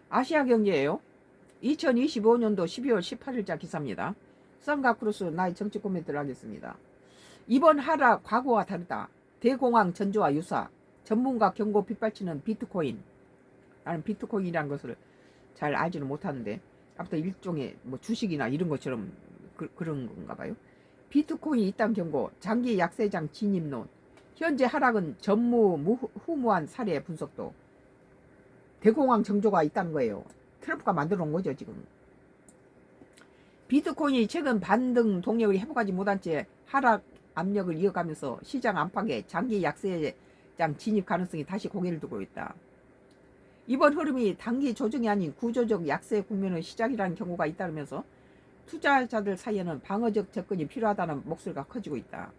아시아경제예요. 2025년도 12월 18일자 기사입니다. 썬가크루스 나의 정치 코멘트를 하겠습니다. 이번 하락 과거와 다르다. 대공황 전조와 유사. 전문가 경고 빗발치는 비트코인. 나는 비트코인이라는 것을 잘 알지는 못하는데 아무튼 일종의 뭐 주식이나 이런 것처럼 그런 건가 봐요. 비트코인이 있다는 경고. 장기 약세장 진입론. 현재 하락은 전무후무한 사례 분석도. 대공황 정조가 있다는 거예요. 트럼프가 만들어 놓은 거죠 지금. 비트코인이 최근 반등 동력을 회복하지 못한 채 하락 압력을 이어가면서 시장 안팎에 장기 약세장 진입 가능성이 다시 고개를 두고 있다. 이번 흐름이 단기 조정이 아닌 구조적 약세 국면의 시작이라는 경고가 잇따르면서 투자자들 사이에는 방어적 접근이 필요하다는 목소리가 커지고 있다.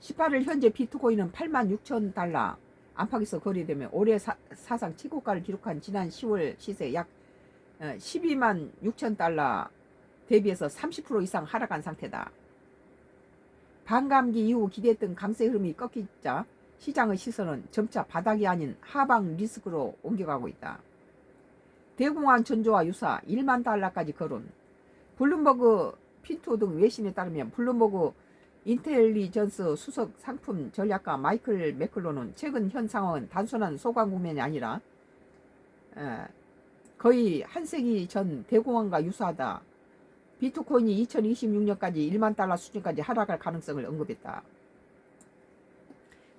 18일 현재 비트코인은 86,000달러 안팎에서 거래되며 올해 사상 최고가를 기록한 지난 10월 시세 약 12만 6천 달러 대비해서 30% 이상 하락한 상태다. 반감기 이후 기대했던 강세 흐름이 꺾이자 시장의 시선은 점차 바닥이 아닌 하방 리스크로 옮겨가고 있다. 대공황 전조와 유사 1만 달러까지 거론. 블룸버그 핀토 등 외신에 따르면 블룸버그 인텔리전스 수석 상품 전략가 마이클 매클로는 최근 현 상황은 단순한 소강 국면이 아니라 거의 한 세기 전 대공황과 유사하다. 비트코인이 2026년까지 1만 달러 수준까지 하락할 가능성을 언급했다.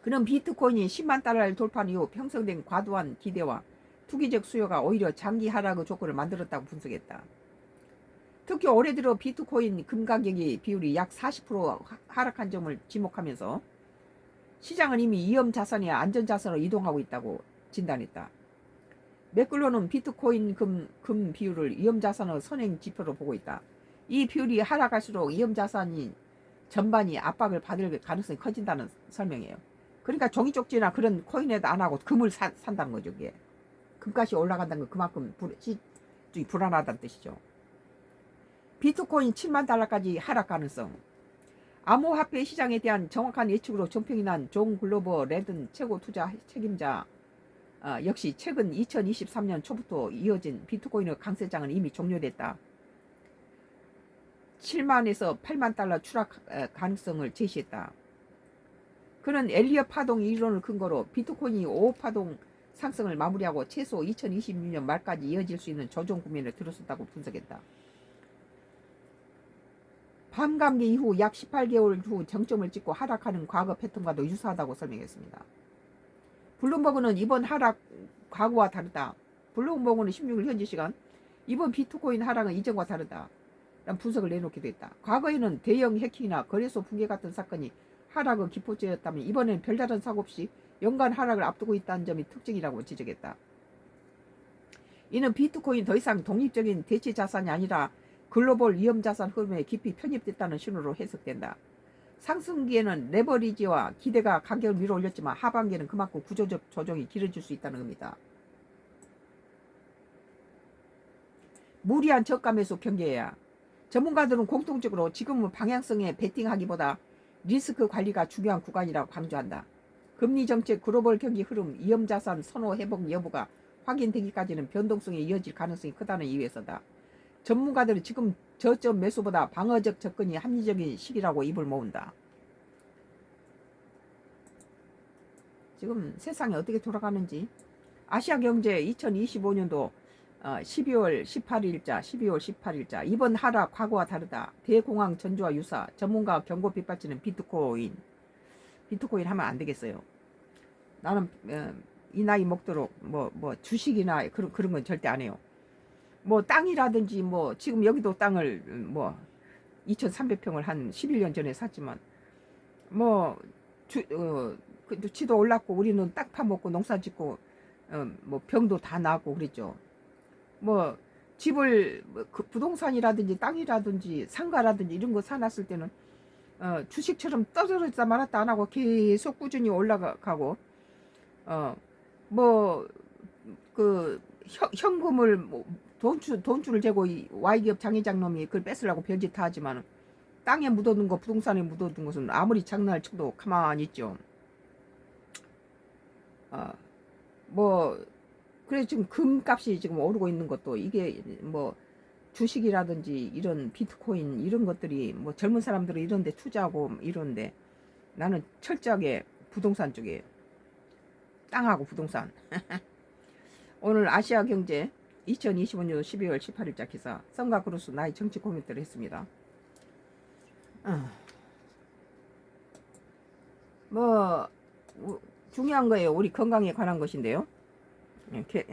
그는 비트코인이 10만 달러를 돌파한 이후 형성된 과도한 기대와 투기적 수요가 오히려 장기 하락의 조건을 만들었다고 분석했다. 특히 올해 들어 비트코인 금 가격의 비율이 약 40% 하락한 점을 지목하면서 시장은 이미 위험 자산이 안전 자산으로 이동하고 있다고 진단했다. 매클로는 비트코인 금 비율을 위험 자산의 선행 지표로 보고 있다. 이 비율이 하락할수록 위험 자산이 전반이 압박을 받을 가능성이 커진다는 설명이에요. 그러니까 종이 쪽지나 그런 코인에도 안 하고 금을 산다는 거죠. 이게. 금값이 올라간다는 건 그만큼 시중이 불안하다는 뜻이죠. 비트코인 7만 달러까지 하락 가능성. 암호화폐 시장에 대한 정확한 예측으로 정평이 난 존 글로버 레든 최고 투자 책임자 역시 최근 2023년 초부터 이어진 비트코인의 강세장은 이미 종료됐다. 7만에서 8만 달러 추락 가능성을 제시했다. 그는 엘리엇 파동 이론을 근거로 비트코인이 5호 파동 상승을 마무리하고 최소 2026년 말까지 이어질 수 있는 조정 국면에 들어섰다고 분석했다. 반감기 이후 약 18개월 후 정점을 찍고 하락하는 과거 패턴과도 유사하다고 설명했습니다. 블룸버그는 이번 하락 과거와 다르다. 블룸버그는 16일 현지 시간 이번 비트코인 하락은 이전과 다르다. 라는 분석을 내놓기도 했다. 과거에는 대형 해킹이나 거래소 붕괴 같은 사건이 하락의 기포제였다면 이번에는 별다른 사고 없이 연간 하락을 앞두고 있다는 점이 특징이라고 지적했다. 이는 비트코인 더 이상 독립적인 대체 자산이 아니라 글로벌 위험자산 흐름에 깊이 편입됐다는 신호로 해석된다. 상승기에는 레버리지와 기대가 가격을 밀어 올렸지만 하반기에는 그만큼 구조적 조정이 길어질 수 있다는 겁니다. 무리한 저가 매수 경계해야. 전문가들은 공통적으로 지금은 방향성에 베팅하기보다 리스크 관리가 중요한 구간이라고 강조한다. 금리 정책, 글로벌 경기 흐름, 위험자산 선호 회복 여부가 확인되기까지는 변동성이 이어질 가능성이 크다는 이유에서다. 전문가들은 지금 저점 매수보다 방어적 접근이 합리적인 시기라고 입을 모은다. 지금 세상이 어떻게 돌아가는지. 아시아경제 2025년도 12월 18일자 이번 하락 과거와 다르다. 대공황 전조와 유사. 전문가 경고 빗발치는 비트코인 하면 안 되겠어요. 나는 이 나이 먹도록 뭐 주식이나 그런 건 절대 안 해요. 뭐 땅이라든지 뭐 지금 여기도 땅을 뭐 2,300평을 한 11년 전에 샀지만 뭐 지도 올랐고 우리는 땅 파먹고 농사 짓고 뭐 병도 다 나고 그랬죠. 뭐 집을 그 부동산이라든지 땅이라든지 상가라든지 이런 거 사놨을 때는 주식처럼 떨어졌다 말았다 안 하고 계속 꾸준히 올라가고 뭐 그 현금을 뭐 돈줄을 재고 Y기업 장회장 놈이 그걸 뺏으려고 별짓 다 하지만 땅에 묻어둔 거 부동산에 묻어둔 것은 아무리 장난을 쳐도 가만히 있죠. 어, 뭐 그래 지금 금값이 지금 오르고 있는 것도 이게 뭐 주식이라든지 이런 비트코인 이런 것들이 뭐 젊은 사람들은 이런 데 투자하고 이런데 나는 철저하게 부동산 쪽에 땅하고 부동산. 오늘 아시아경제 2025년 12월 18일자 기사 성과 그루스 나의 정치 코멘트를 했습니다. 뭐 중요한 거예요. 우리 건강에 관한 것인데요. 이렇게